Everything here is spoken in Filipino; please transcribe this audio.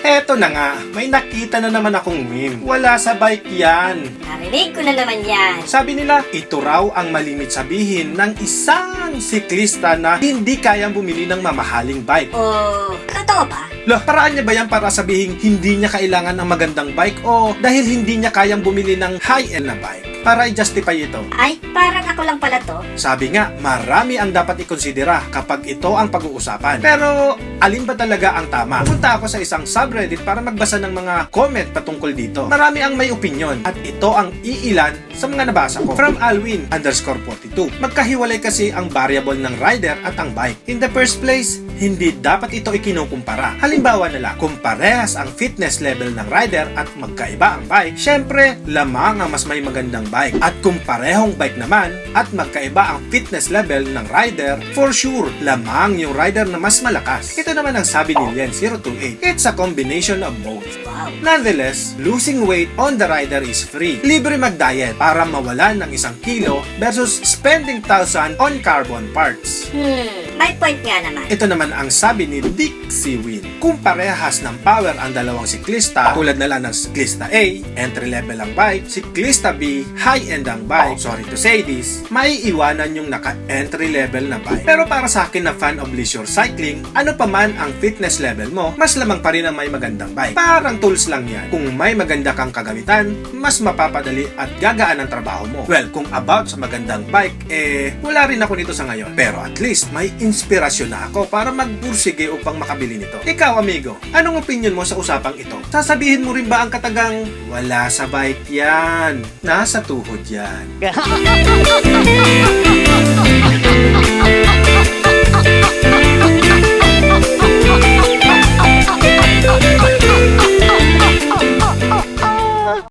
Eto na nga, may nakita na naman akong meme. Wala sa bike yan. Narinig ko na naman yan. Sabi nila, ito raw ang malimit sabihin ng isang siklista na hindi kayang bumili ng mamahaling bike. Oh, totoo ba? Lah, paraan niya ba yan para sabihin hindi niya kailangan ng magandang bike o dahil hindi niya kayang bumili ng high-end na bike? Para i-justify ito. Ay, parang ako lang pala to. Sabi nga, marami ang dapat ikonsidera kapag ito ang pag-uusapan. Pero, alin ba talaga ang tama? Pumunta ako sa isang subreddit para magbasa ng mga comment patungkol dito. Marami ang may opinion at ito ang iilan sa mga nabasa ko. From Alwin_42. Magkahiwalay kasi ang variable ng rider at ang bike. In the first place, hindi dapat ito ikinukumpara. Halimbawa nila, kung parehas ang fitness level ng rider at magkaiba ang bike, syempre, lamang ang mas may magandang bike. At kung parehong bike naman at magkaiba ang fitness level ng rider, for sure, lamang yung rider na mas malakas. Ito naman ang sabi ni Len028. It's a combination of both. Wow. Nonetheless, losing weight on the rider is free. Libre mag-diet para mawalan ng 1 kilo versus spending 1,000 on carbon parts. May point nga naman. Ito naman ang sabi ni Dixie Win. Kung parehas ng power ang dalawang siklista, tulad na lang ng siklista A, entry level ang bike, siklista B, high-end ang bike, sorry to say this, may iwanan yung naka-entry level na bike. Pero para sa akin na fan of leisure cycling, ano pa man ang fitness level mo, mas lamang pa rin ang may magandang bike. Parang tools lang yan. Kung may maganda kang kagamitan, mas mapapadali at gagaan ang trabaho mo. Well, kung about sa magandang bike, wala rin ako nito sa ngayon. Pero at least may inspirasyon na ako para magbursige upang makabili nito. Ikaw, amigo, anong opinion mo sa usapang ito? Sasabihin mo rin ba ang katagang, wala sa bike yan, nasa tuhod yan?